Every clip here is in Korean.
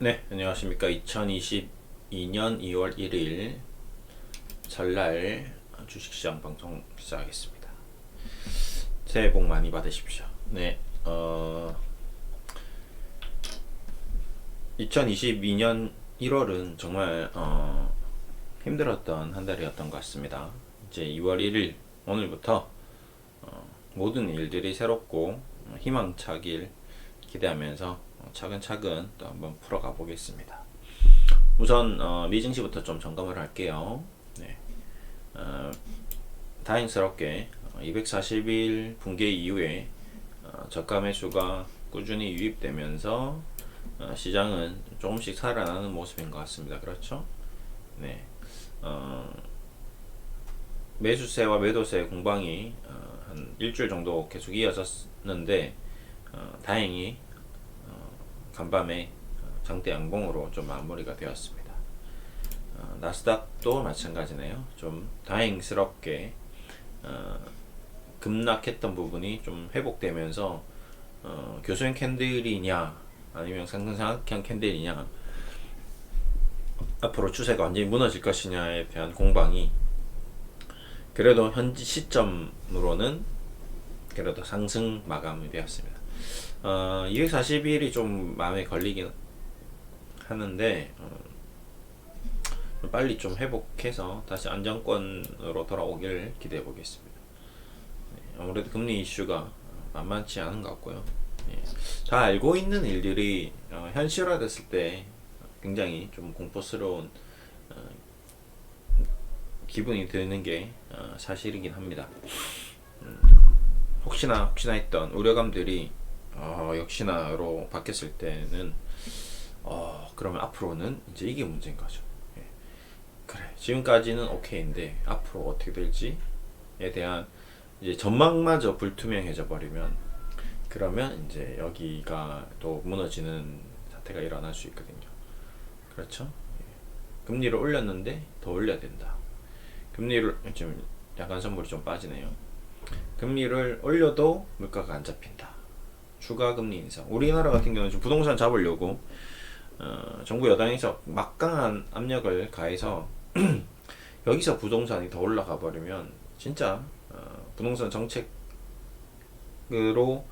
네, 안녕하십니까. 2022년 2월 1일 설날 주식시장 방송 시작하겠습니다. 새해 복 많이 받으십시오. 네, 2022년 1월은 정말 힘들었던 한 달이었던 것 같습니다. 이제 2월 1일 오늘부터 모든 일들이 새롭고 희망차길 기대하면서 차근차근 또 한번 풀어가 보겠습니다. 우선 미증시부터 좀 점검을 할게요. 네. 다행스럽게 240일 붕괴 이후에 저가 매수가 꾸준히 유입되면서 시장은 조금씩 살아나는 모습인 것 같습니다. 그렇죠? 네. 매수세와 매도세 공방이 한 일주일 정도 계속 이어졌는데 다행히 간밤에 장대 양봉으로 좀 마무리가 되었습니다. 나스닥도 마찬가지네요. 좀 다행스럽게 급락했던 부분이 좀 회복되면서 교수형 캔들이냐 아니면 상승상악형 캔들이냐 앞으로 추세가 완전히 무너질 것이냐에 대한 공방이 그래도 현지 시점으로는 그래도 상승 마감이 되었습니다. 240일이 좀 마음에 걸리긴 하는데 빨리 좀 회복해서 다시 안정권으로 돌아오길 기대해 보겠습니다. 아무래도 금리 이슈가 만만치 않은 것 같고요. 다 알고 있는 일들이 현실화됐을 때 굉장히 좀 공포스러운 기분이 드는 게 사실이긴 합니다. 혹시나 했던 우려감들이 역시나로 바뀌었을 때는 그러면 앞으로는 이제 이게 문제인 거죠. 그래, 지금까지는 오케이인데 앞으로 어떻게 될지에 대한 이제 전망마저 불투명해져 버리면 그러면 이제 여기가 또 무너지는 사태가 일어날 수 있거든요. 그렇죠? 금리를 올렸는데 더 올려야 된다. 금리를 지금 약간 선물이 좀 빠지네요. 금리를 올려도 물가가 안 잡힌다. 추가 금리 인상. 우리나라 같은 경우는 지금 부동산 잡으려고 정부 여당에서 막강한 압력을 가해서 여기서 부동산이 더 올라가 버리면 진짜 부동산 정책으로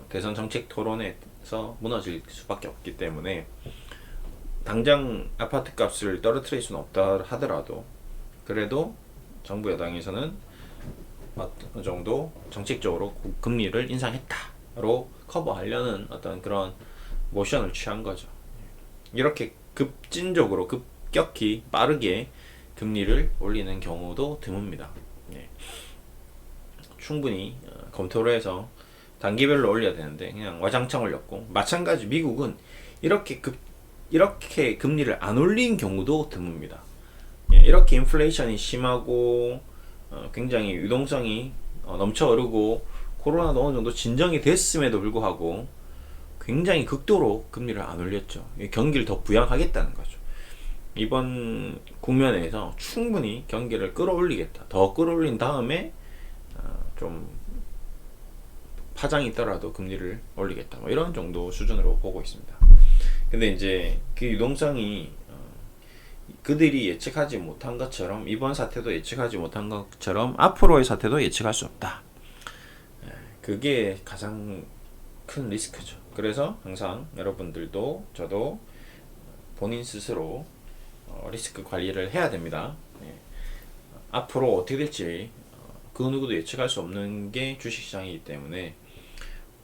대선 정책 토론에서 무너질 수밖에 없기 때문에 당장 아파트 값을 떨어뜨릴 수는 없다 하더라도 그래도 정부 여당에서는 어느 정도 정책적으로 금리를 인상했다로 커버하려는 어떤 그런 모션을 취한 거죠. 이렇게 급진적으로 급격히 빠르게 금리를 올리는 경우도 드뭅니다. 충분히 검토를 해서 단기별로 올려야 되는데 그냥 와장창 올렸고 마찬가지 미국은 이렇게 금리를 안 올린 경우도 드뭅니다. 이렇게 인플레이션이 심하고 굉장히 유동성이 넘쳐 흐르고 코로나도 어느 정도 진정이 됐음에도 불구하고 굉장히 극도로 금리를 안 올렸죠. 경기를 더 부양하겠다는 거죠. 이번 국면에서 충분히 경기를 끌어올리겠다. 더 끌어올린 다음에 좀 파장이 있더라도 금리를 올리겠다. 뭐 이런 정도 수준으로 보고 있습니다. 근데 이제 그 유동성이 그들이 예측하지 못한 것처럼 이번 사태도 예측하지 못한 것처럼 앞으로의 사태도 예측할 수 없다. 그게 가장 큰 리스크죠. 그래서 항상 여러분들도 저도 본인 스스로 리스크 관리를 해야 됩니다. 앞으로 어떻게 될지 그 누구도 예측할 수 없는 게 주식시장이기 때문에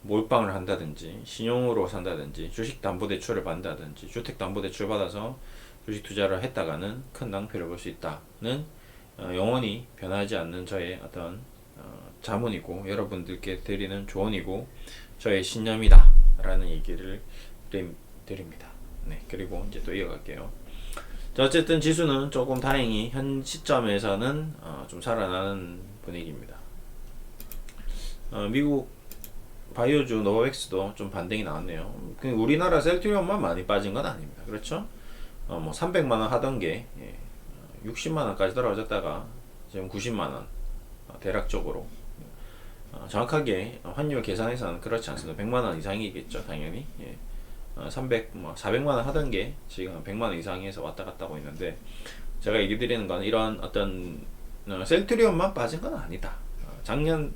몰빵을 한다든지 신용으로 산다든지 주식담보대출을 받는다든지 주택담보대출 받아서 주식 투자를 했다가는 큰 낭패를 볼 수 있다는 영원히 변하지 않는 저의 어떤 자문이고 여러분들께 드리는 조언이고 저의 신념이다 라는 얘기를 드립니다. 네, 그리고 이제 또 이어갈게요. 자, 어쨌든 지수는 조금 다행히 현 시점에서는 좀 살아나는 분위기입니다. 미국 바이오주 노바백스도 좀 반등이 나왔네요. 우리나라 셀트리온만 많이 빠진 건 아닙니다. 그렇죠? 뭐 300만원 하던 게 60만원까지 떨어졌다가 지금 90만원 대략적으로 정확하게 환율 계산해서는 그렇지 않습니다. 100만원 이상이겠죠 당연히. 300, 400만 원 하던 게 지금 100만 원 이상에서 왔다 갔다 하고 있는데, 제가 얘기 드리는 건 이런 어떤 셀트리온만 빠진 건 아니다. 작년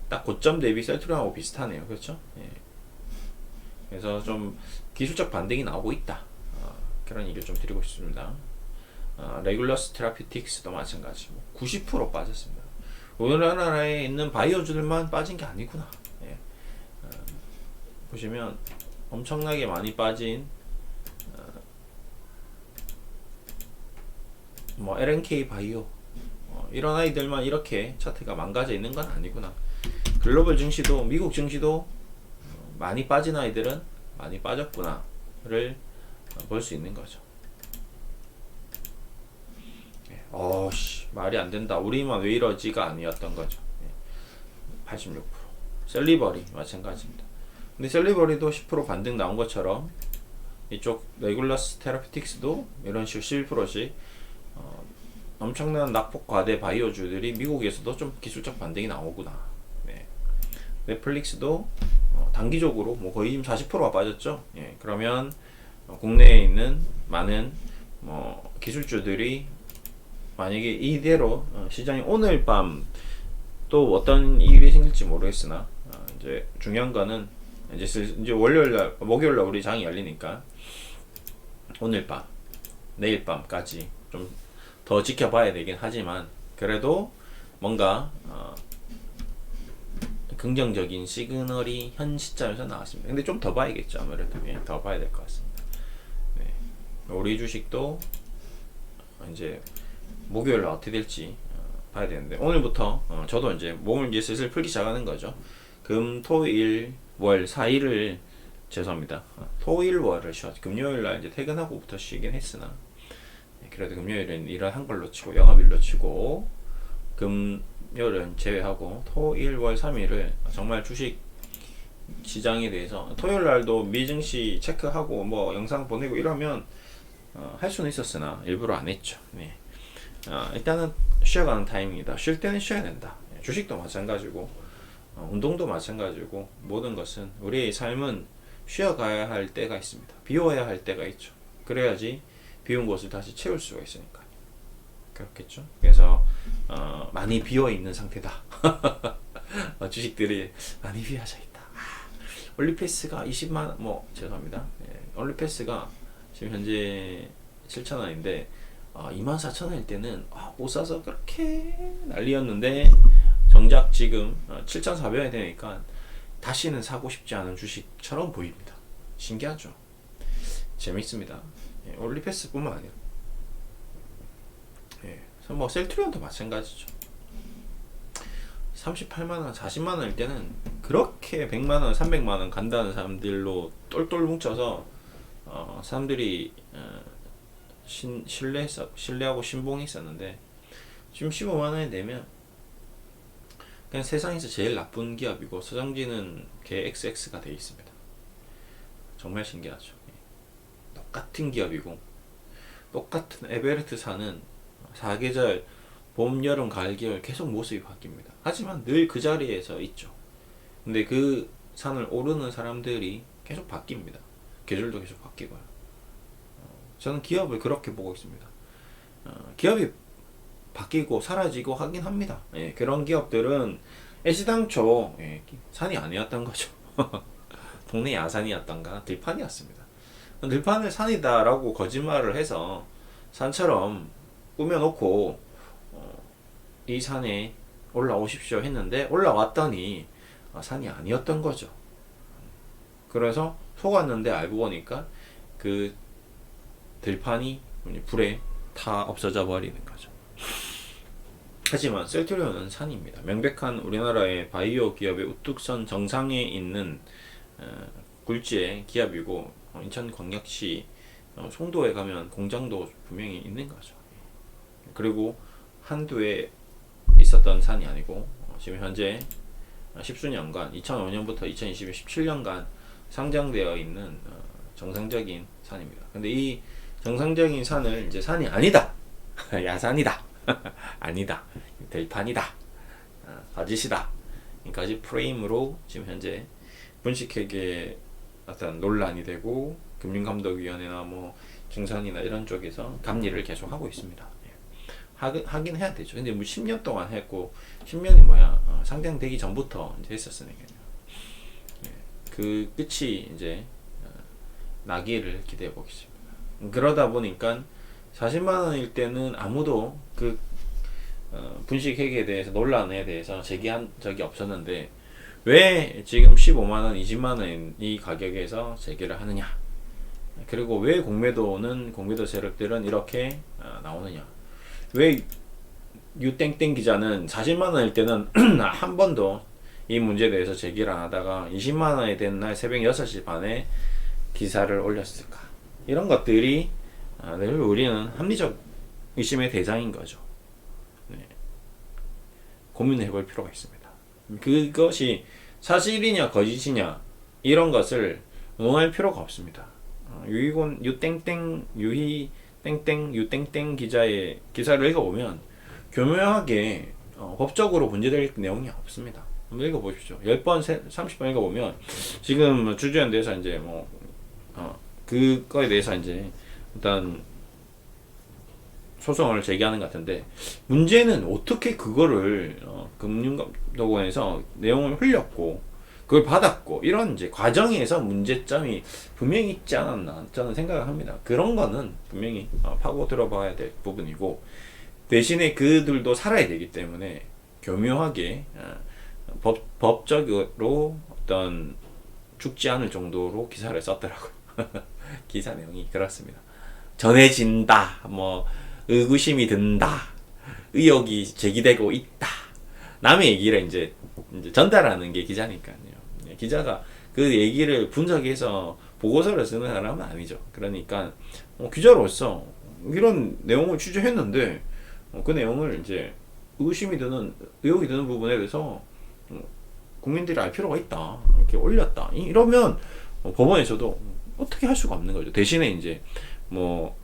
딱 고점 대비 셀트리온하고 비슷하네요. 그렇죠? 예. 그래서 좀 기술적 반등이 나오고 있다. 그런 얘기를 좀 드리고 싶습니다. 레귤러스 테라피틱스도 마찬가지 90% 빠졌습니다. 우리나라에 있는 바이오주들만 빠진 게 아니구나. 예. 보시면 엄청나게 많이 빠진 LNK 바이오 이런 아이들만 이렇게 차트가 망가져 있는 건 아니구나. 글로벌 증시도 미국 증시도 많이 빠진 아이들은 많이 빠졌구나를 볼 수 있는 거죠. 말이 안 된다. 우리만 왜 이러지가 아니었던 거죠. 86%. 셀리버리 마찬가지입니다. 근데 셀리버리도 10% 반등 나온 것처럼 이쪽 레귤러스 테라피틱스도 이런 식으로 11%씩 엄청난 낙폭 과대 바이오주들이 미국에서도 좀 기술적 반등이 나오구나. 네. 넷플릭스도 단기적으로 거의 지금 40%가 빠졌죠. 예, 그러면 국내에 있는 많은 기술주들이 만약에 이대로 시장이 오늘 밤 또 어떤 일이 생길지 모르겠으나 이제 중요한 거는 이제 월요일 날 목요일 날 우리 장이 열리니까 오늘 밤 내일 밤까지 좀 더 지켜봐야 되긴 하지만, 그래도 뭔가 긍정적인 시그널이 현 시점에서 나왔습니다. 근데 좀 더 봐야겠죠. 아무래도 더 봐야 될 것 같습니다. 네. 우리 주식도 이제 목요일 날 어떻게 될지 봐야 되는데, 오늘부터 저도 이제 몸을 이제 슬슬 풀기 시작하는 거죠. 금, 토, 일, 월 4일을 죄송합니다. 토, 일, 월을 쉬었죠. 금요일 날 이제 퇴근하고부터 쉬긴 했으나, 그래도 금요일은 일을 한 걸로 치고 영업일로 치고 금요일은 제외하고 토, 일, 월 3일을 정말 주식 시장에 대해서, 토요일 날도 미증시 체크하고 영상 보내고 이러면 할 수는 있었으나 일부러 안 했죠. 네. 일단은 쉬어가는 타임입니다. 쉴 때는 쉬어야 된다. 주식도 마찬가지고 운동도 마찬가지고 모든 것은 우리의 삶은 쉬어가야 할 때가 있습니다. 비워야 할 때가 있죠. 그래야지 비운 곳을 다시 채울 수가 있으니까. 그렇겠죠. 그래서 많이 비어 있는 상태다. 주식들이 많이 비어져 있다. 올리패스가 20만 죄송합니다. 올리패스가 지금 현재 7,000원인데 24,000원일 때는 못 사서 그렇게 난리였는데, 정작 지금 7,400원이 되니까 다시는 사고 싶지 않은 주식처럼 보입니다. 신기하죠. 재밌습니다. 올리패스뿐만 아니라 셀트리온도 마찬가지죠. 38만원, 40만원일 때는 그렇게 100만원, 300만원 간다는 사람들로 똘똘 뭉쳐서 사람들이 신뢰하고 신봉했었는데, 지금 15만원에 내면 그냥 세상에서 제일 나쁜 기업이고 서장지는 개 XX가 되어 있습니다. 정말 신기하죠. 똑같은 기업이고 똑같은 에베레스트사는 사계절 봄, 여름, 가을, 겨울 계속 모습이 바뀝니다. 하지만 늘 그 자리에서 있죠. 근데 그 산을 오르는 사람들이 계속 바뀝니다. 계절도 계속 바뀌고요. 저는 기업을 그렇게 보고 있습니다. 기업이 바뀌고 사라지고 하긴 합니다. 그런 기업들은 애시당초 산이 아니었던 거죠. 동네 야산이었던가 들판이었습니다. 들판을 산이다 라고 거짓말을 해서 산처럼 꾸며놓고 이 산에 올라오십시오 했는데, 올라왔더니 산이 아니었던 거죠. 그래서 속았는데 알고 보니까 그 들판이 불에 다 없어져 버리는 거죠. 하지만 셀트리온은 산입니다. 명백한 우리나라의 바이오 기업의 우뚝선 정상에 있는 굴지의 기업이고, 인천광역시 송도에 가면 공장도 분명히 있는 거죠. 그리고 한두에 있었던 산이 아니고 지금 현재 10수년간 2005년부터 2020년 17년간 상장되어 있는 정상적인 산입니다. 근데 이 정상적인 산을 이제 산이 아니다, 야산이다, 아니다, 들판이다, 거짓이다, 까지 프레임으로 지금 현재 분식회계 어떤 논란이 되고 금융감독위원회나 뭐 중산이나 이런 쪽에서 감리를 계속 하고 있습니다. 하긴 해야 되죠. 근데 뭐 10년 동안 했고 10년이 뭐야? 상장되기 전부터 이제 했었으니까요. 그 끝이 이제 나기를 기대해 보겠습니다. 그러다 보니까 40만 원일 때는 아무도 그 분식회계에 대해서 논란에 대해서 제기한 적이 없었는데 왜 지금 15만 원, 20만 원 이 가격에서 제기를 하느냐? 그리고 왜 공매도 세력들은 이렇게 나오느냐? 왜 유땡땡 기자는 40만 원일 때는 한 번도 이 문제에 대해서 제기를 안 하다가 20만 원이 된 날 새벽 6시 반에 기사를 올렸을까? 이런 것들이 늘 우리는 합리적 의심의 대상인 거죠. 네. 고민해 볼 필요가 있습니다. 그것이 사실이냐 거짓이냐 이런 것을 논할 필요가 없습니다. 유희 땡땡 유땡땡 기자의 기사를 읽어보면 교묘하게 법적으로 문제될 내용이 없습니다. 한번 읽어보십시오. 10번, 30번 읽어보면 지금 주주에 대해서 이제 뭐 그거에 대해서 이제 일단 소송을 제기하는 것 같은데 문제는 어떻게 그거를 금융감독원에서 내용을 흘렸고 그걸 받았고 이런 이제 과정에서 문제점이 분명히 있지 않았나 저는 생각을 합니다. 그런 거는 분명히 파고 들어봐야 될 부분이고 대신에 그들도 살아야 되기 때문에 교묘하게 법적으로 어떤 죽지 않을 정도로 기사를 썼더라고요. 기사 내용이 그렇습니다. 전해진다, 뭐 의구심이 든다, 의혹이 제기되고 있다. 남의 얘기를 이제 전달하는 게 기자니까요. 기자가 그 얘기를 분석해서 보고서를 쓰는 사람은 아니죠. 그러니까 기자로서 이런 내용을 취재했는데 그 내용을 이제 의구심이 드는 의혹이 드는 부분에 대해서 국민들이 알 필요가 있다. 이렇게 올렸다. 이러면 법원에서도 어떻게 할 수가 없는 거죠. 대신에 이제 뭐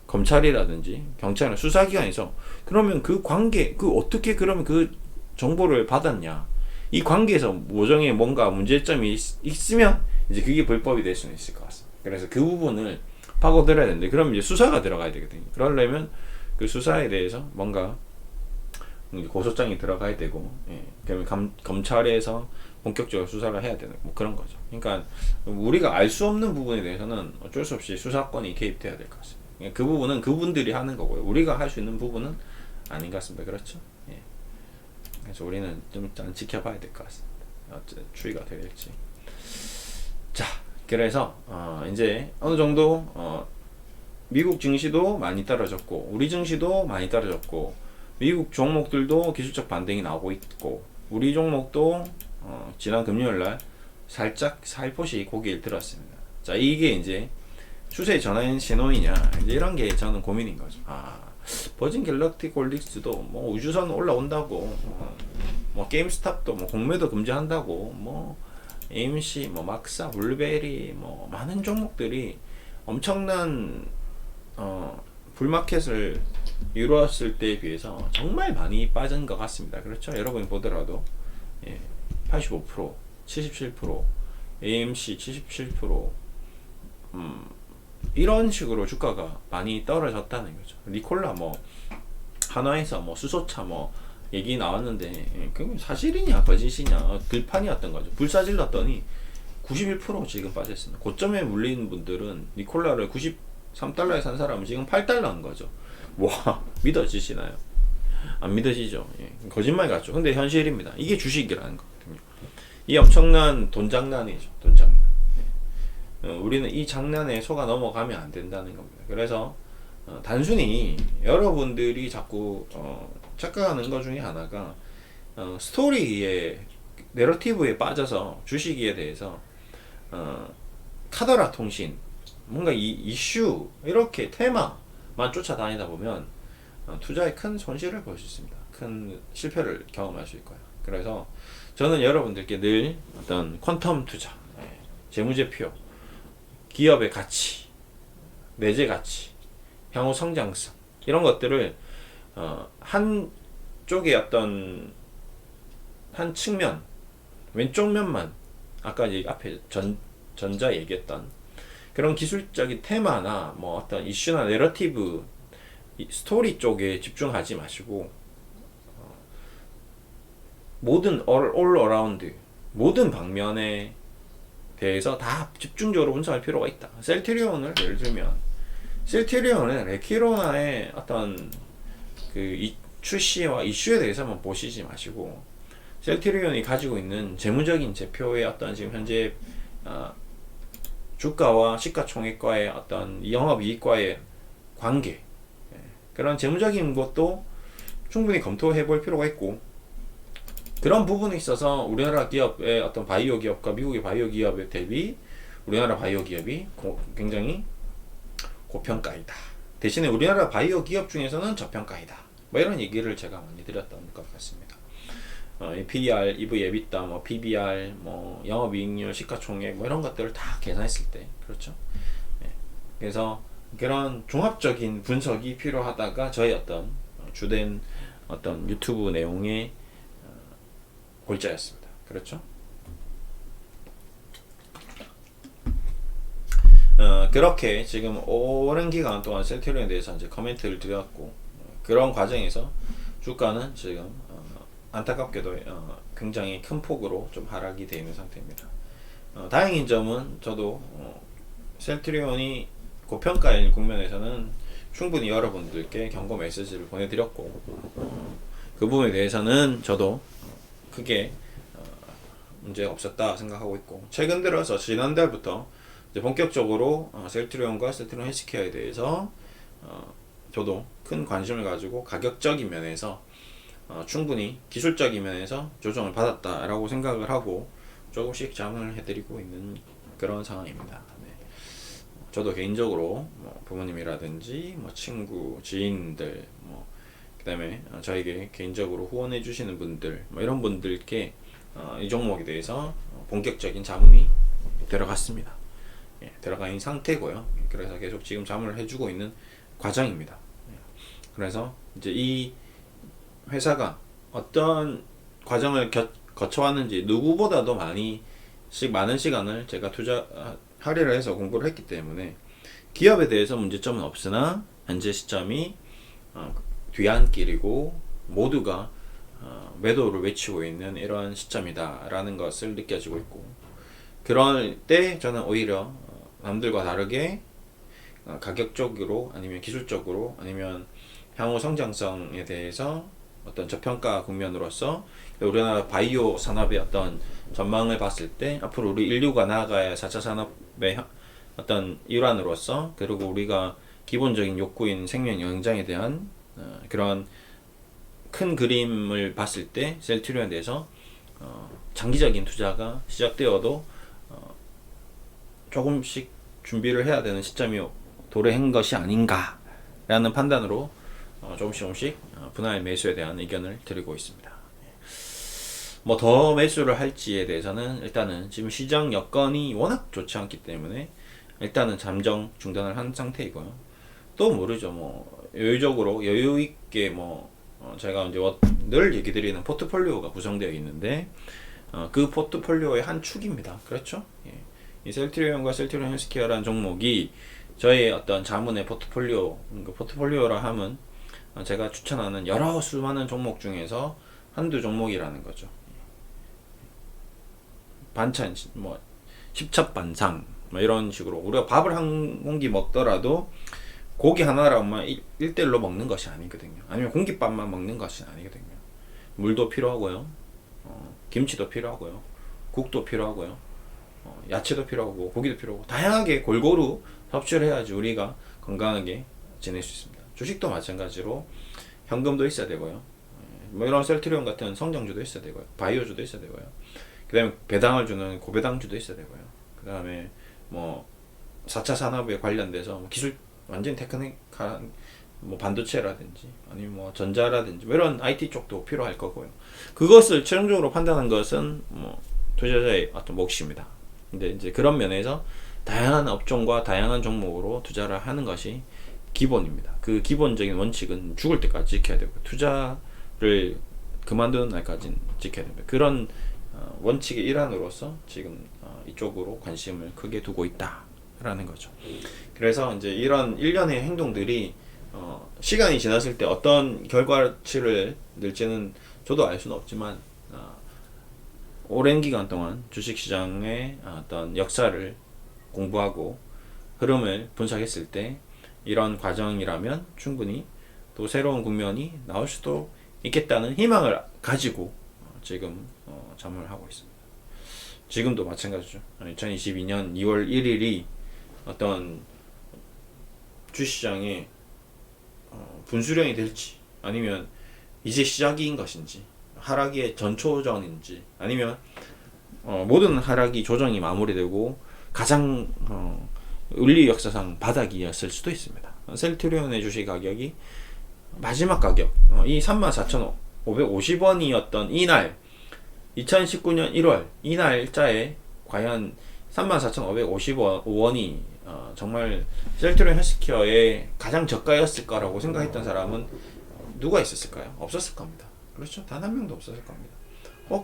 검찰이라든지 경찰이나 수사기관에서 그러면 그 관계 어떻게 그러면 그 정보를 받았냐 이 관계에서 모종의 뭔가 문제점이 있으면 이제 그게 불법이 될 수는 있을 것 같습니다. 그래서 그 부분을 파고들어야 되는데 그럼 이제 수사가 들어가야 되거든요. 그러려면 그 수사에 대해서 뭔가 고소장이 들어가야 되고 그러면 검찰에서 본격적으로 수사를 해야 되는 뭐 그런 거죠. 그러니까 우리가 알 수 없는 부분에 대해서는 어쩔 수 없이 수사권이 개입돼야 될 것 같습니다. 그 부분은 그분들이 하는 거고요. 우리가 할 수 있는 부분은 아닌 것 같습니다. 그렇죠? 예. 그래서 우리는 좀 지켜봐야 될 것 같습니다. 어째 추이가 될지. 자, 그래서 이제 어느 정도 미국 증시도 많이 떨어졌고 우리 증시도 많이 떨어졌고 미국 종목들도 기술적 반등이 나오고 있고 우리 종목도 지난 금요일날 살짝 살포시 고개를 들었습니다. 자, 이게 이제 추세 전환 신호이냐 이제 이런 게 저는 고민인 거죠. 버진 갤럭틱 홀딩스도 뭐 우주선 올라온다고 뭐 게임스탑도 뭐 공매도 금지한다고 뭐 AMC 뭐 막사 블루베리 뭐 많은 종목들이 엄청난 불마켓을 이루었을 때에 비해서 정말 많이 빠진 것 같습니다. 그렇죠? 여러분이 보더라도 85%, 77%, AMC 77%, 이런 식으로 주가가 많이 떨어졌다는 거죠. 니콜라 뭐 한화에서 뭐 수소차 뭐 얘기 나왔는데 그게 사실이냐 거짓이냐 들판이었던 거죠. 불사질렀더니 91% 지금 빠졌습니다. 고점에 물린 분들은 니콜라를 93달러에 산 사람은 지금 8달러인 거죠. 와, 믿어지시나요? 안 믿어지죠. 거짓말 같죠. 근데 현실입니다. 이게 주식이라는 거거든요. 이 엄청난 돈 장난이죠. 돈 장난. 우리는 이 장난에 속아 넘어가면 안 된다는 겁니다. 그래서 단순히 여러분들이 자꾸 착각하는 것 중에 하나가 스토리에 내러티브에 빠져서 주식에 대해서 카더라 통신 뭔가 이 이슈 이렇게 테마만 쫓아다니다 보면 투자에 큰 손실을 볼 수 있습니다. 큰 실패를 경험할 수 있고요. 그래서 저는 여러분들께 늘 어떤 퀀텀 투자, 재무제표, 기업의 가치, 내재 가치, 향후 성장성 이런 것들을 한 쪽의 어떤 한 측면 왼쪽 면만 아까 이제 앞에 전자 얘기했던 그런 기술적인 테마나 뭐 어떤 이슈나 내러티브 스토리 쪽에 집중하지 마시고 모든 all around 모든 방면에 대해서 다 집중적으로 분석할 필요가 있다. 셀트리온을 예를 들면 셀트리온은 레키로나의 어떤 그 출시와 이슈에 대해서만 보시지 마시고 셀트리온이 가지고 있는 재무적인 제표의 어떤 지금 현재 주가와 시가총액과의 어떤 영업이익과의 관계 그런 재무적인 것도 충분히 검토해 볼 필요가 있고 그런 부분에 있어서 우리나라 기업의 어떤 바이오 기업과 미국의 바이오 기업에 대비 우리나라 바이오 기업이 굉장히 고평가이다. 대신에 우리나라 바이오 기업 중에서는 저평가이다. 뭐 이런 얘기를 제가 많이 드렸던 것 같습니다. PER, EV, EBITDA, 뭐 PBR, 뭐 영업이익률, 시가총액 뭐 이런 것들을 다 계산했을 때 그렇죠. 네. 그래서 그런 종합적인 분석이 필요하다가 저희 어떤 주된 어떤 유튜브 내용의 골자였습니다. 그렇죠? 그렇게 지금 오랜 기간 동안 셀트리온에 대해서 이제 코멘트를 드렸고 그런 과정에서 주가는 지금 안타깝게도 굉장히 큰 폭으로 좀 하락이 되어 있는 상태입니다. 다행인 점은 저도 셀트리온이 고평가인 국면에서는 충분히 여러분들께 경고 메시지를 보내드렸고 그 부분에 대해서는 저도 크게 문제가 없었다 생각하고 있고 최근 들어서 지난달부터 이제 본격적으로 셀트리온과 셀트리온 헬스케어에 대해서 저도 큰 관심을 가지고 가격적인 면에서 충분히 기술적인 면에서 조정을 받았다라고 생각을 하고 조금씩 잠을 해드리고 있는 그런 상황입니다. 네. 저도 개인적으로 뭐 부모님이라든지 뭐 친구, 지인들, 뭐 그다음에 저에게 개인적으로 후원해 주시는 분들, 뭐 이런 분들께 이 종목에 대해서 본격적인 자문이 들어갔습니다. 예, 들어가 있는 상태고요. 그래서 계속 지금 자문을 해주고 있는 과정입니다. 예. 그래서 이제 이 회사가 어떤 과정을 거쳐왔는지 누구보다도 많은 시간을 제가 할애를 해서 공부를 했기 때문에 기업에 대해서 문제점은 없으나 현재 시점이 뒤안길이고 모두가 매도를 외치고 있는 이러한 시점이다라는 것을 느껴지고 있고 그럴 때 저는 오히려 남들과 다르게 가격적으로 아니면 기술적으로 아니면 향후 성장성에 대해서 어떤 저평가 국면으로서 우리나라 바이오 산업의 어떤 전망을 봤을 때 앞으로 우리 인류가 나아가야 4차 산업의 어떤 일환으로서 그리고 우리가 기본적인 욕구인 생명 영양장에 대한 그런 큰 그림을 봤을 때 셀트리온에 대해서 장기적인 투자가 시작되어도 조금씩 준비를 해야 되는 시점이 도래한 것이 아닌가라는 판단으로 조금씩 분할 매수에 대한 의견을 드리고 있습니다. 뭐 더 매수를 할지에 대해서는 일단은 지금 시장 여건이 워낙 좋지 않기 때문에 일단은 잠정 중단을 한 상태이고요. 또 모르죠. 뭐 여유적으로 여유 있게 뭐 제가 이제 늘 얘기 드리는 포트폴리오가 구성되어 있는데 그 포트폴리오의 한 축입니다. 그렇죠? 예. 이 셀트리온과 셀트리온 헬스케어라는 종목이 저의 어떤 자문의 포트폴리오라 함은 제가 추천하는 여러 수많은 종목 중에서 한두 종목이라는 거죠. 반찬, 뭐, 십첩반상, 뭐 이런 식으로. 우리가 밥을 한 공기 먹더라도 고기 하나랑만 1대1로 먹는 것이 아니거든요. 아니면 공깃밥만 먹는 것이 아니거든요. 물도 필요하고요. 김치도 필요하고요. 국도 필요하고요. 야채도 필요하고, 고기도 필요하고, 다양하게 골고루 섭취를 해야지 우리가 건강하게 지낼 수 있습니다. 주식도 마찬가지로 현금도 있어야 되고요. 뭐 이런 셀트리온 같은 성장주도 있어야 되고요. 바이오주도 있어야 되고요. 그 다음에 배당을 주는 고배당주도 있어야 되고요. 그 다음에 뭐 4차 산업에 관련돼서 뭐 기술 완전 테크닉한 뭐 반도체라든지 아니면 뭐 전자라든지 뭐 이런 IT 쪽도 필요할 거고요. 그것을 최종적으로 판단한 것은 뭐 투자자의 어떤 몫입니다. 근데 이제 그런 면에서 다양한 업종과 다양한 종목으로 투자를 하는 것이 기본입니다. 그 기본적인 원칙은 죽을 때까지 지켜야 되고 투자를 그만두는 날까지는 지켜야 됩니다. 그런 원칙의 일환으로서 지금 이쪽으로 관심을 크게 두고 있다라는 거죠. 그래서 이제 이런 일련의 행동들이 시간이 지났을 때 어떤 결과치를 낼지는 저도 알 수는 없지만 오랜 기간 동안 주식시장의 어떤 역사를 공부하고 흐름을 분석했을 때 이런 과정이라면 충분히 또 새로운 국면이 나올 수도 있겠다는 희망을 가지고 지금 잠을 하고 있습니다. 지금도 마찬가지죠. 2022년 2월 1일이 어떤 주식시장의 분수령이 될지 아니면 이제 시작인 것인지 하락의 전초전인지 아니면 모든 하락이 조정이 마무리되고 가장 인류 역사상 바닥이었을 수도 있습니다. 셀트리온의 주식 가격이 마지막 가격 이 34,550원이었던 이날 2019년 1월 이 날짜에 과연 34,555원이 정말 셀트리온 헬스케어의 가장 저가였을 거라고 생각했던 사람은 누가 있었을까요? 없었을 겁니다. 그렇죠? 단 한 명도 없었을 겁니다.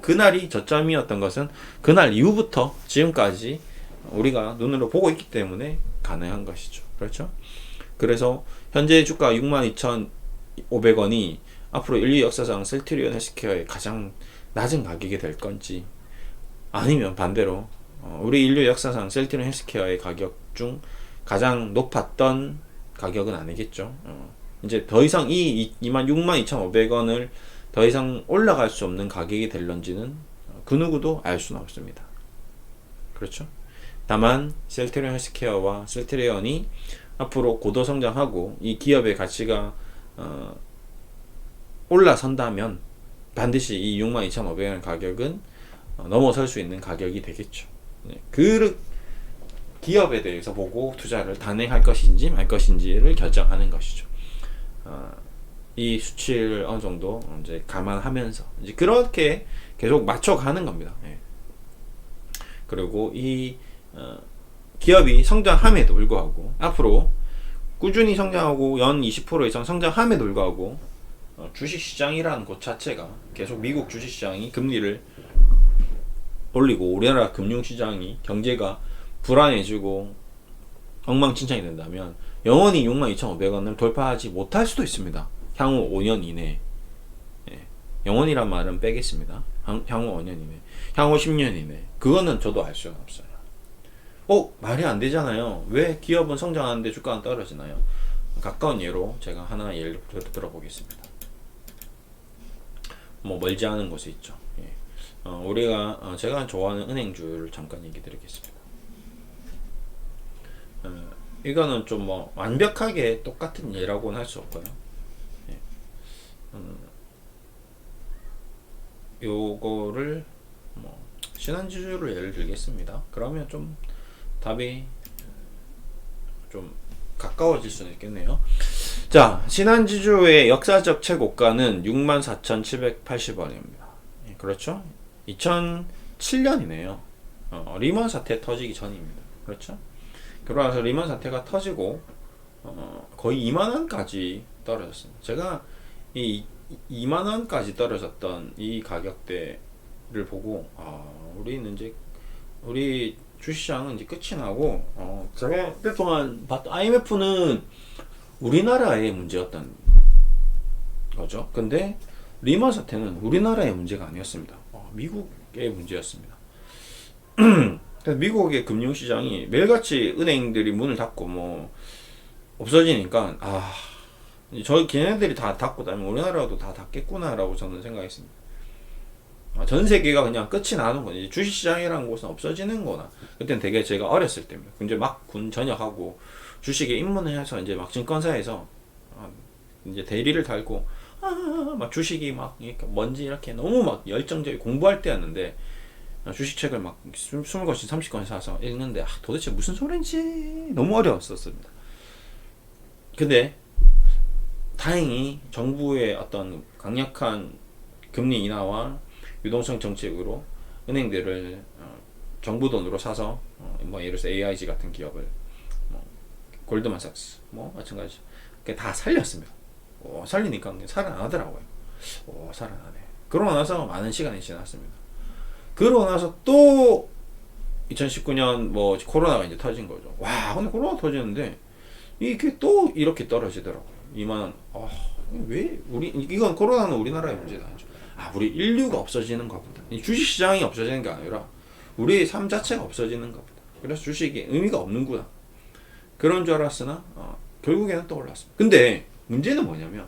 그날이 저점이었던 것은 그날 이후부터 지금까지 우리가 눈으로 보고 있기 때문에 가능한 것이죠. 그렇죠? 그래서 현재 주가 62,500원이 앞으로 인류 역사상 셀트리온 헬스케어의 가장 낮은 가격이 될 건지 아니면 반대로 우리 인류 역사상 셀트리온 헬스케어의 가격 중 가장 높았던 가격은 아니겠죠. 이제 더 이상 이 62,500원을 더 이상 올라갈 수 없는 가격이 될런지는 그 누구도 알 수는 없습니다. 그렇죠? 다만 셀트리온 헬스케어와 셀트리온이 앞으로 고도 성장하고 이 기업의 가치가 올라선다면 반드시 이 62,500원 가격은 넘어설 수 있는 가격이 되겠죠. 그 기업에 대해서 보고 투자를 단행할 것인지 말 것인지를 결정하는 것이죠. 이 수치를 어느 정도 이제 감안하면서 이제 그렇게 계속 맞춰가는 겁니다. 예. 그리고 이 기업이 성장함에도 불구하고 앞으로 꾸준히 성장하고 연 20% 이상 성장함에도 불구하고 주식시장이라는 것 자체가 계속 미국 주식시장이 금리를 올리고 우리나라 금융시장이 경제가 불안해지고 엉망진창이 된다면 영원히 62,500원을 돌파하지 못할 수도 있습니다. 향후 5년 이내. 예. 영원이란 말은 빼겠습니다. 향후 5년 이내. 향후 10년 이내. 그거는 저도 알 수는 없어요. 말이 안 되잖아요. 왜 기업은 성장하는데 주가는 떨어지나요? 가까운 예로 제가 하나 예를 들어보겠습니다. 멀지 않은 곳에 있죠. 예. 우리가 제가 좋아하는 은행주를 잠깐 얘기 드리겠습니다. 이거는 좀 완벽하게 똑같은 예라고는 할 수 없고요. 예. 요거를 신한지주를 예를 들겠습니다. 그러면 좀 답이 좀 가까워질 수는 있겠네요. 자, 신한지주의 역사적 최고가는 64,780원입니다. 예, 그렇죠? 2007년이네요. 리먼 사태 터지기 전입니다. 그렇죠? 그러면서 리먼 사태가 터지고 거의 2만원까지 떨어졌습니다. 제가 이 2만원까지 떨어졌던 이 가격대를 보고 우리는 이제 우리 주시장은 이제 끝이 나고 제가 그동안 봤던 IMF는 우리나라의 문제였던 거죠. 근데 리먼 사태는 우리나라의 문제가 아니었습니다. 미국의 문제였습니다. 미국의 금융시장이 매일같이 은행들이 문을 닫고 없어지니까 걔네들이 다 닫고 나면 우리나라도 다 닫겠구나라고 저는 생각했습니다. 전 세계가 그냥 끝이 나는 거지. 주식시장이라는 곳은 없어지는 거나. 그때는 되게 제가 어렸을 때입니다. 이제 막 군 전역하고 주식에 입문을 해서 이제 막 증권사에서 이제 대리를 달고 막 주식이 막 이렇게 뭔지 이렇게 너무 막 열정적이 공부할 때였는데 주식책을 막 20권씩 30권 사서 읽는데 도대체 무슨 소린지 너무 어려웠었습니다. 근데 다행히 정부의 어떤 강력한 금리 인하와 유동성 정책으로 은행들을 정부 돈으로 사서 예를 들어서 AIG 같은 기업을 골드만삭스 마찬가지 다 살렸습니다. 살리니까 살아나더라고요. 살아나네. 그러고 나서 많은 시간이 지났습니다. 그러고 나서 또 2019년 뭐 코로나가 이제 터진 거죠. 와, 근데 코로나 터지는데 이게 또 이렇게 떨어지더라고요. 2만 원. 왜 우리 이건 코로나는 우리나라의 문제가 아니죠. 우리 인류가 없어지는 것보다 이 주식 시장이 없어지는 게 아니라 우리의 삶 자체가 없어지는 것보다. 그래서 주식이 의미가 없는구나. 그런 줄 알았으나 결국에는 또 올랐습니다. 근데 문제는 뭐냐면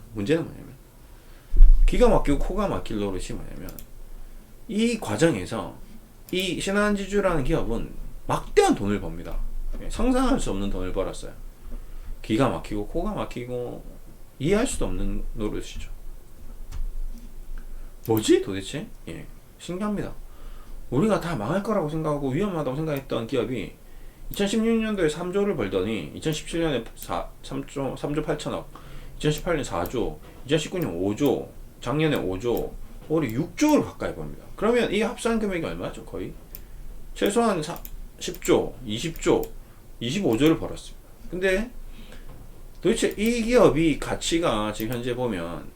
기가 막히고 코가 막힐 노릇이 뭐냐면 이 과정에서 이 신한지주라는 기업은 막대한 돈을 법니다. 상상할 수 없는 돈을 벌었어요. 기가 막히고 코가 막히고 이해할 수도 없는 노릇이죠. 뭐지 도대체? 신기합니다. 우리가 다 망할 거라고 생각하고 위험하다고 생각했던 기업이 2016년도에 3조를 벌더니 2017년에 3조 8천억, 2018년 4조, 2019년 5조, 작년에 5조, 올해 6조를 가까이 봅니다. 그러면 이 합산 금액이 얼마죠? 거의 최소한 10조, 20조, 25조를 벌었습니다. 근데 도대체 이 기업이 가치가 지금 현재 보면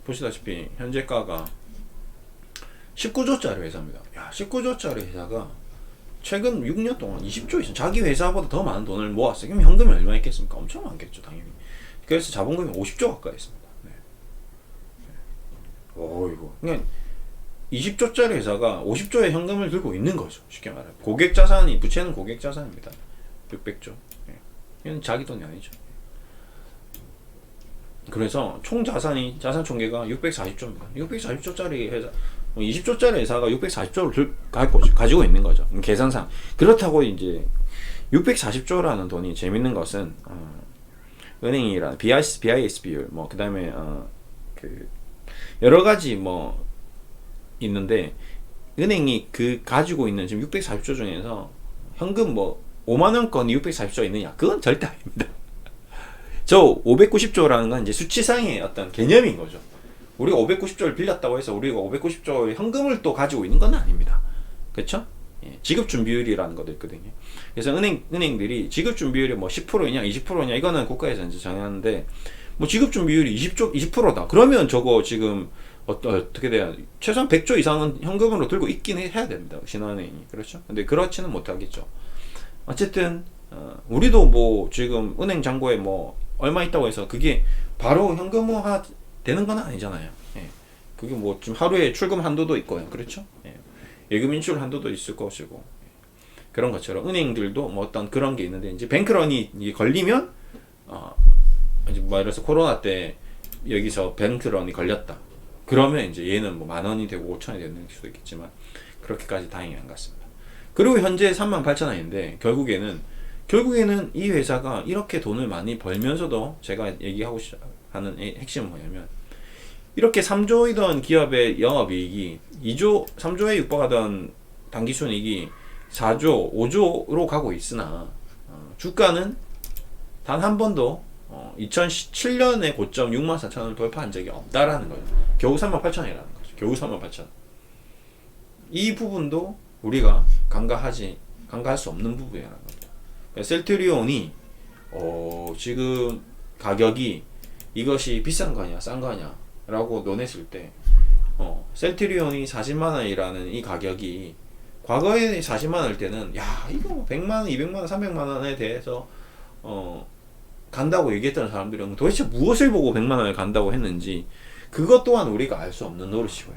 보시다시피 현재가가 19조짜리 회사입니다. 19조짜리 회사가 최근 6년 동안 20조 이상 자기 회사보다 더 많은 돈을 모았어요. 그럼 현금이 얼마 있겠습니까? 엄청 많겠죠, 당연히. 그래서 자본금이 50조 가까이 있습니다. 이거 그냥 20조짜리 회사가 50조의 현금을 들고 있는 거죠. 쉽게 말하면 고객 자산이 부채는 고객 자산입니다. 600조. 이건 자기 돈이 아니죠. 그래서 총 자산 총계가 640조입니다. 640조짜리 회사, 20조짜리 회사가 640조를 가지고 있는 거죠. 계산상. 그렇다고 이제 640조라는 돈이 재밌는 것은 은행이란 BIS 비율, 그 다음에 여러 가지 있는데 은행이 가지고 있는 지금 640조 중에서 현금 5만 원권이 640조 있느냐? 그건 절대 아닙니다. 저 590조라는 건 이제 수치상의 어떤 개념인 거죠. 우리가 590조를 빌렸다고 해서 우리가 590조의 현금을 또 가지고 있는 건 아닙니다. 그렇죠? 지급준비율이라는 것도 있거든요. 그래서 은행들이 지급준비율이 10%냐 20%냐 이거는 국가에서 이제 정하는데 지급준비율이 20%다. 그러면 저거 지금 어떻게 돼야 최소한 100조 이상은 현금으로 들고 있긴 해야 됩니다. 신한은행이. 그렇죠? 근데 그렇지는 못하겠죠. 어쨌든 우리도 지금 은행 잔고에 얼마 있다고 해서 그게 바로 현금화 되는 건 아니잖아요. 그게 지금 하루에 출금 한도도 있고요. 그렇죠? 예금 인출 한도도 있을 것이고 그런 것처럼 은행들도 어떤 그런 게 있는데 이제 뱅크런이 걸리면 이제 예를 들어서 코로나 때 여기서 뱅크런이 걸렸다. 그러면 이제 얘는 10,000원이 되고 5,000원이 되는 수도 있겠지만 그렇게까지 다행히 안 갔습니다. 그리고 현재 38,000원인데 결국에는 이 회사가 이렇게 돈을 많이 벌면서도 제가 얘기하고 하는 핵심은 뭐냐면 이렇게 3조이던 기업의 영업이익이 3조에 육박하던 당기순이익이 4조, 5조로 가고 있으나 주가는 단 한 번도 2017년의 고점 64,000원을 돌파한 적이 없다라는 거예요. 겨우 38,000원이라는 거죠. 겨우 38,000원. 이 부분도 우리가 간과할 수 없는 부분이라는 겁니다. 셀트리온이 지금 가격이 이것이 비싼 거냐 싼 거냐 라고 논했을 때 셀트리온이 40만원이라는 이 가격이 과거에 40만원일 때는 이거 100만원 200만원 300만원에 대해서 간다고 얘기했던 사람들은 도대체 무엇을 보고 100만원을 간다고 했는지 그것 또한 우리가 알 수 없는 노릇이고요.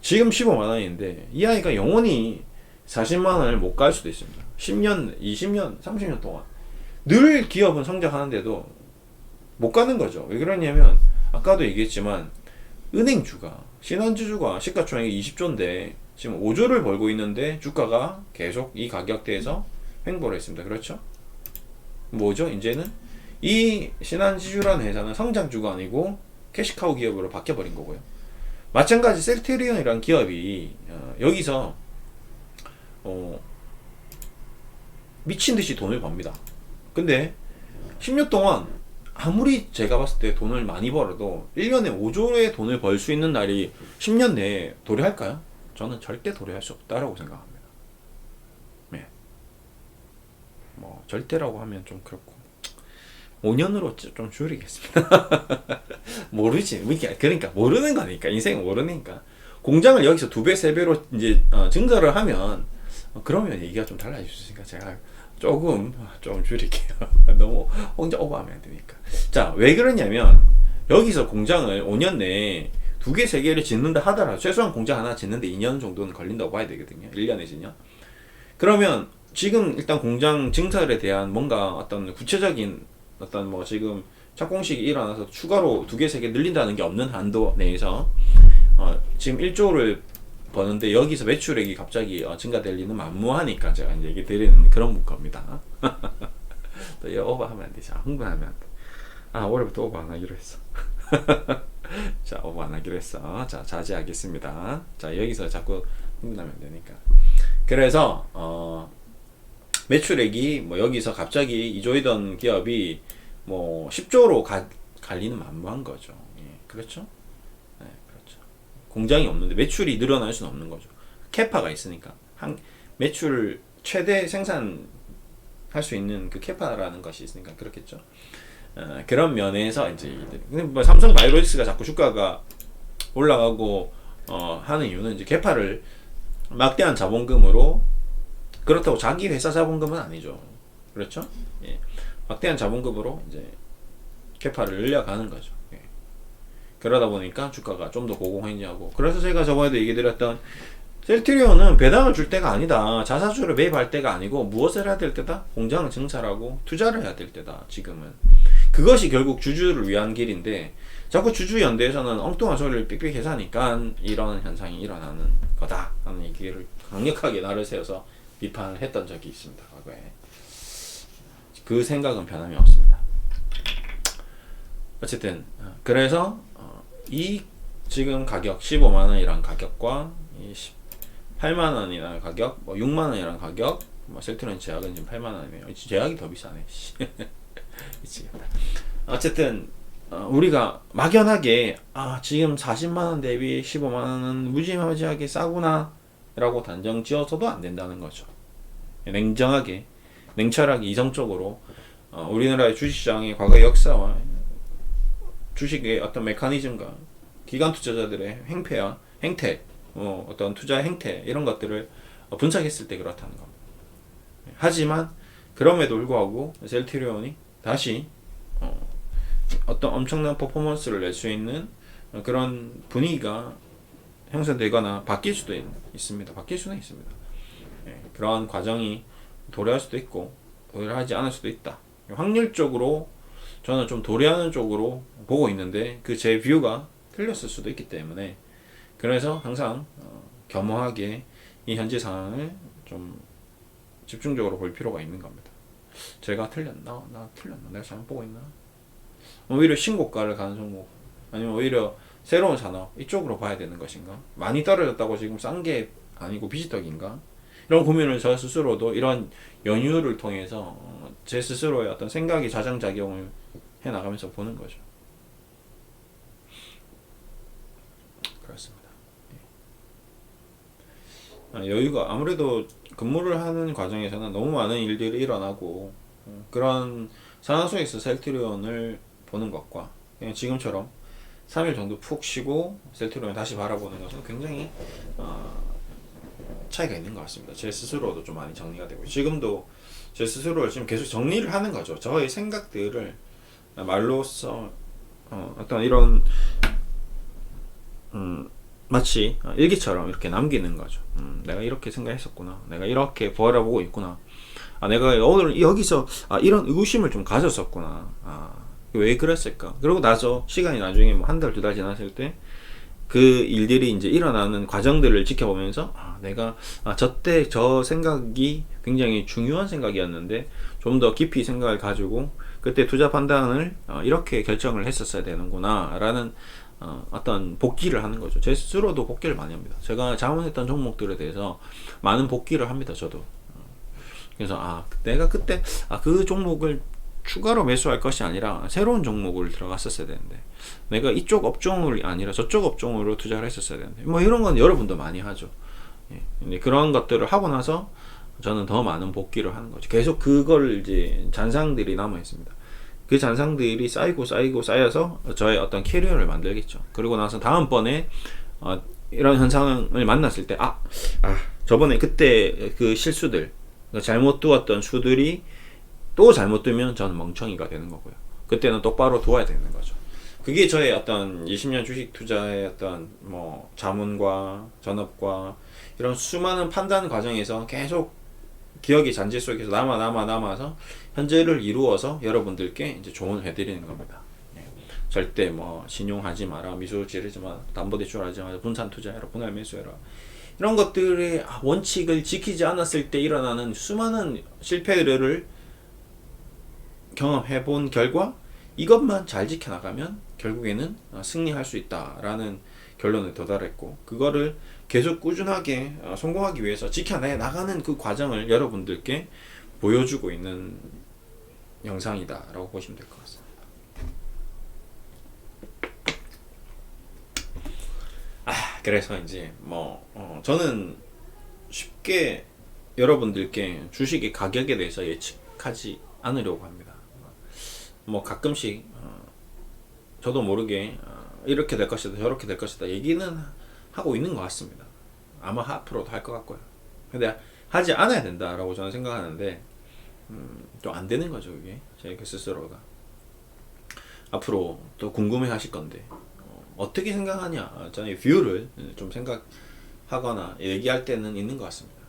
지금 15만원인데 이 아이가 영원히 40만원을 못 갈 수도 있습니다. 10년, 20년, 30년 동안 늘 기업은 성장하는데도 못 가는 거죠. 왜 그러냐면 아까도 얘기했지만 은행주가 신한지주가 시가총액이 20조인데 지금 5조를 벌고 있는데 주가가 계속 이 가격대에서 횡보를 했습니다. 그렇죠? 뭐죠? 이제는 이 신한지주라는 회사는 성장주가 아니고 캐시카우 기업으로 바뀌어버린 거고요. 마찬가지 셀트리온이라는 기업이 여기서 미친듯이 돈을 법니다. 근데 10년 동안 아무리 제가 봤을 때 돈을 많이 벌어도 1년에 5조의 돈을 벌 수 있는 날이 10년 내에 도래할까요? 저는 절대 도래할 수 없다라고 생각합니다. 네. 절대라고 하면 좀 그렇고 5년으로 좀 줄이겠습니다. 모르지. 그러니까 모르는 거니까. 인생은 모르니까. 공장을 여기서 2배, 3배로 이제 증설을 하면 그러면 얘기가 좀 달라질 수 있으니까 제가 조금 줄일게요. 너무 혼자 오버하면 안 되니까. 자, 왜 그러냐면 여기서 공장을 5년 내에 2개, 3개를 짓는다 하더라도 최소한 공장 하나 짓는데 2년 정도는 걸린다고 봐야 되거든요. 1년 내지요. 그러면 지금 일단 공장 증설에 대한 뭔가 어떤 구체적인 어떤 뭐 지금 착공식이 일어나서 추가로 2개, 3개 늘린다는 게 없는 한도 내에서 지금 1조를 버는데 여기서 매출액이 갑자기 증가될 리는 만무하니까 제가 이제 얘기 드리는 그런 겁니다. 또 이거 오버하면 안 되지. 흥분하면 안 돼. 올해부터 오버 안 하기로 했어. 자, 오버 안 하기로 했어. 자, 자제하겠습니다. 자, 여기서 자꾸 흥분하면 안 되니까. 그래서 매출액이 뭐 여기서 갑자기 2조이던 기업이 뭐 10조로 갈 리는 만무한 거죠. 예, 그렇죠? 네, 그렇죠. 공장이 없는데 매출이 늘어날 수는 없는 거죠. 캐파가 있으니까 매출 최대 생산할 수 있는 그 캐파라는 것이 있으니까 그렇겠죠. 그런 면에서 이제 근데 뭐 삼성 바이오로직스가 자꾸 주가가 올라가고 하는 이유는 이제 캐파를 막대한 자본금으로, 그렇다고 자기 회사 자본금은 아니죠. 그렇죠? 예. 막대한 자본금으로 이제 캐파를 늘려가는 거죠. 예. 그러다 보니까 주가가 좀 더 고공행진하고, 그래서 제가 저번에도 얘기 드렸던 셀트리온은 배당을 줄 때가 아니다. 자사주를 매입할 때가 아니고 무엇을 해야 될 때다? 공장을 증설하고 투자를 해야 될 때다. 지금은. 그것이 결국 주주를 위한 길인데 자꾸 주주연대에서는 엉뚱한 소리를 삑삑해서 하니까 이런 현상이 일어나는 거다 하는 얘기를 강력하게 나를 세워서 비판을 했던 적이 있습니다. 과거에. 그 생각은 변함이 없습니다. 어쨌든 그래서 이 지금 가격 15만원이란 가격과 18만원이라는 가격, 뭐 6만원이라는 가격, 뭐 셀트리온 제약은 지금 8만원이네요. 제약이 더 비싸네. 미치겠다. 어쨌든 우리가 막연하게 지금 40만원 대비 15만원은 무지무지하게 싸구나 라고 단정 지어서도 안 된다는 거죠. 냉정하게, 냉철하게, 이성적으로 우리나라의 주식시장의 과거 역사와 주식의 어떤 메커니즘과 기관 투자자들의 행태, 어떤 투자 행태 이런 것들을 분석했을 때 그렇다는 겁니다. 하지만 그럼에도 불구하고 셀트리온이 다시 어떤 엄청난 퍼포먼스를 낼 수 있는 그런 분위기가 형성되거나 바뀔 수도 있습니다. 바뀔 수는 있습니다. 그러한 과정이 도래할 수도 있고 도래하지 않을 수도 있다. 확률적으로 저는 좀 도래하는 쪽으로 보고 있는데 그 제 뷰가 틀렸을 수도 있기 때문에, 그래서 항상 겸허하게 이 현재 상황을 좀 집중적으로 볼 필요가 있는 겁니다. 제가 틀렸나? 나 틀렸나? 내가 잘못 보고 있나? 오히려 신고가를 가는 종목, 아니면 오히려 새로운 산업 이쪽으로 봐야 되는 것인가? 많이 떨어졌다고 지금 싼 게 아니고 비지떡인가? 이런 고민을 저 스스로도 이런 연유를 통해서 제 스스로의 어떤 생각이 자장작용을 해나가면서 보는 거죠. 그렇습니다. 여유가, 아무래도 근무를 하는 과정에서는 너무 많은 일들이 일어나고 그런 상황 속에서 셀트리온을 보는 것과 그냥 지금처럼 3일 정도 푹 쉬고 셀트리온을 다시 바라보는 것은 굉장히 차이가 있는 것 같습니다. 제 스스로도 좀 많이 정리가 되고, 지금도 제 스스로를 지금 계속 정리를 하는 거죠. 저의 생각들을 말로써 어떤 이런 마치 일기처럼 이렇게 남기는 거죠. 내가 이렇게 생각했었구나. 내가 이렇게 바라보고 있구나. 내가 오늘 여기서 이런 의구심을 좀 가졌었구나. 왜 그랬을까? 그러고 나서 시간이 나중에 뭐 한 달, 2달 지났을 때 그 일들이 이제 일어나는 과정들을 지켜보면서 내가 저때 저 생각이 굉장히 중요한 생각이었는데 좀 더 깊이 생각을 가지고 그때 투자 판단을 이렇게 결정을 했었어야 되는구나 라는 어떤 복기를 하는 거죠. 제 스스로도 복기를 많이 합니다. 제가 자문했던 종목들에 대해서 많은 복기를 합니다. 저도. 그래서 내가 그때 그 종목을 추가로 매수할 것이 아니라 새로운 종목을 들어갔었어야 되는데, 내가 이쪽 업종을 아니라 저쪽 업종으로 투자를 했었어야 되는데, 뭐 이런 건 여러분도 많이 하죠. 근데 그런 것들을 하고 나서 저는 더 많은 복기를 하는 거죠. 계속 그걸 이제 잔상들이 남아 있습니다. 그 잔상들이 쌓여서 저의 어떤 캐리어를 만들겠죠. 그리고 나서 다음번에 이런 현상을 만났을 때 저번에 그때 그 실수들, 잘못 두었던 수들이 또 잘못 두면 저는 멍청이가 되는 거고요. 그때는 똑바로 두어야 되는 거죠. 그게 저의 어떤 20년 주식 투자의 어떤 뭐 자문과 전업과 이런 수많은 판단 과정에서 계속 기억의 잔재 속에서 남아서 현재를 이루어서 여러분들께 이제 조언을 해드리는 겁니다. 절대 뭐 신용하지 마라, 미술 지르지 마, 담보대출하지 마, 분산 투자해라, 분할 매수해라. 이런 것들의 원칙을 지키지 않았을 때 일어나는 수많은 실패를 경험해 본 결과 이것만 잘 지켜나가면 결국에는 승리할 수 있다라는 결론에 도달했고, 그거를 계속 꾸준하게 성공하기 위해서 지켜내 나가는 그 과정을 여러분들께 보여주고 있는 영상이다라고 보시면 될 것 같습니다. 그래서 이제 저는 쉽게 여러분들께 주식의 가격에 대해서 예측하지 않으려고 합니다. 뭐 가끔씩 저도 모르게 이렇게 될 것이다 저렇게 될 것이다 얘기는 하고 있는 것 같습니다. 아마 앞으로도 할 것 같고요. 근데 하지 않아야 된다라고 저는 생각하는데 또 안 되는 거죠. 그게 제 스스로가 앞으로 또 궁금해 하실 건데 어떻게 생각하냐, 저는 뷰를 좀 생각하거나 얘기할 때는 있는 것 같습니다.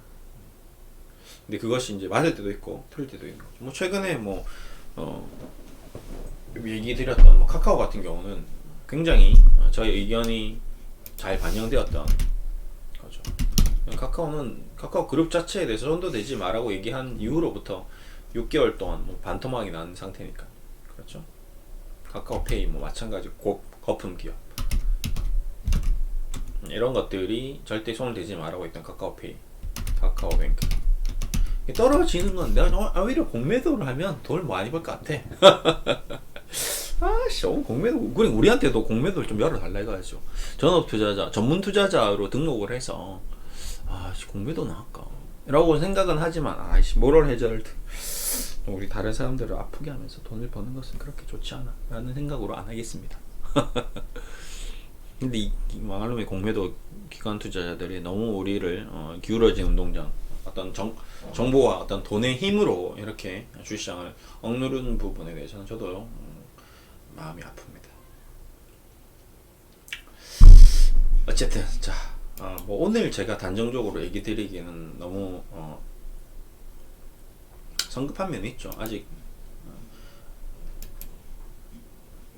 근데 그것이 이제 맞을 때도 있고 틀릴 때도 있는 거죠. 뭐 최근에 얘기 드렸던 카카오 같은 경우는 굉장히 저의 의견이 잘 반영되었던 거죠. 카카오 그룹 자체에 대해서 선도되지 마라고 얘기한 이후로부터 6개월 동안 반토막이 난 상태니까. 그렇죠. 카카오페이 마찬가지 거품 기업, 이런 것들이 절대 손을 대지 말라고 했던 카카오페이, 카카오뱅크 떨어지는 건 내가 오히려 공매도를 하면 돈을 많이 벌 것 같아. 공매도, 그래 우리한테도 공매도를 좀 열어달라 이거죠. 전업 투자자, 전문 투자자로 등록을 해서 공매도는 할까 라고 생각은 하지만 모럴 해저를 우리 다른 사람들을 아프게 하면서 돈을 버는 것은 그렇게 좋지 않아 라는 생각으로 안 하겠습니다. 근데 이 망할놈의 공매도 기관 투자자들이 너무 우리를 기울어진 운동장, 어떤 정보와 어떤 돈의 힘으로 이렇게 주시장을 억누르는 부분에 대해서는 저도 마음이 아픕니다. 어쨌든 오늘 제가 단정적으로 얘기 드리기는 너무 성급한 면이 있죠. 아직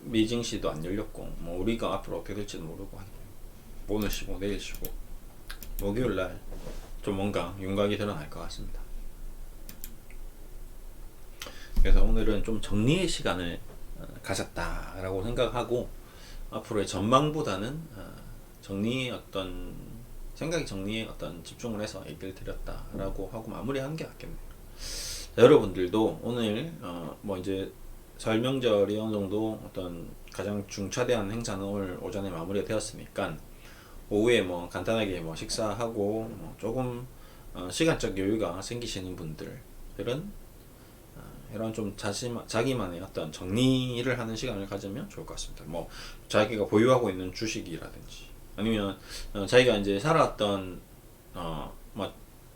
미증시도 안 열렸고 우리가 앞으로 어떻게 될지도 모르고 오늘 쉬고 내일 쉬고 목요일날 좀 뭔가 윤곽이 드러날 것 같습니다. 그래서 오늘은 좀 정리의 시간을 가졌다라고 생각하고 앞으로의 전망보다는 정리의 어떤 집중을 해서 얘기를 드렸다라고 하고 마무리하는 게 낫겠네요. 여러분들도 오늘 이제 설 명절이 어느 정도 어떤 가장 중차대한 행사는 오늘 오전에 마무리가 되었으니까 오후에 간단하게 식사하고 조금 시간적 여유가 생기시는 분들은 이런 좀 자기만의 어떤 정리를 하는 시간을 가지면 좋을 것 같습니다. 자기가 보유하고 있는 주식이라든지 아니면 자기가 이제 살아왔던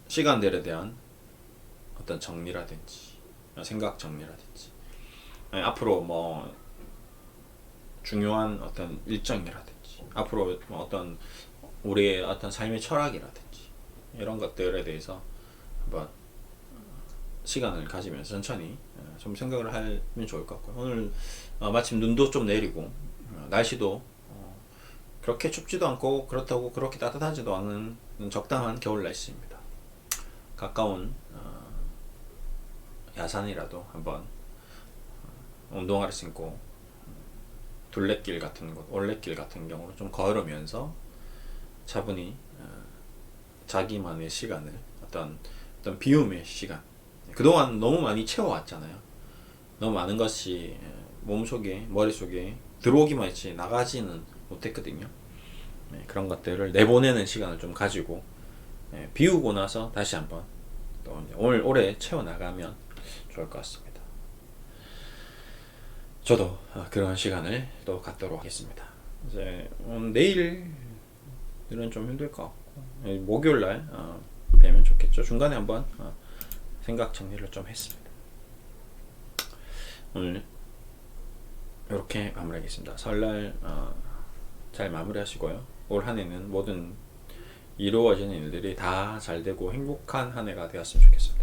시간들에 대한 어떤 정리라든지 생각 정리라든지 앞으로 중요한 어떤 일정이라든지 앞으로 어떤 우리의 어떤 삶의 철학이라든지 이런 것들에 대해서 한번 시간을 가지면서 천천히 좀 생각을 하면 좋을 것 같고요. 오늘 마침 눈도 좀 내리고 날씨도 그렇게 춥지도 않고 그렇다고 그렇게 따뜻하지도 않은 적당한 겨울 날씨입니다. 가까운 야산이라도 한번 운동화를 신고 둘레길 같은 곳, 올레길 같은 경우로 좀 걸으면서 차분히 자기만의 시간을 어떤 비움의 시간, 그동안 너무 많이 채워왔잖아요. 너무 많은 것이 몸속에 머릿속에 들어오기만 했지 나가지는 못했거든요. 그런 것들을 내보내는 시간을 좀 가지고 비우고 나서 다시 한번 또 올해 채워나가면 좋을 것 같습니다. 저도 그런 시간을 또 갖도록 하겠습니다. 이제 내일은 좀 힘들 것 같고 목요일날 되겠죠. 중간에 한번 생각 정리를 좀 했습니다. 오늘 이렇게 마무리하겠습니다. 설날 잘 마무리하시고요. 올 한해는 모든 이루어지는 일들이 다 잘 되고 행복한 한 해가 되었으면 좋겠습니다.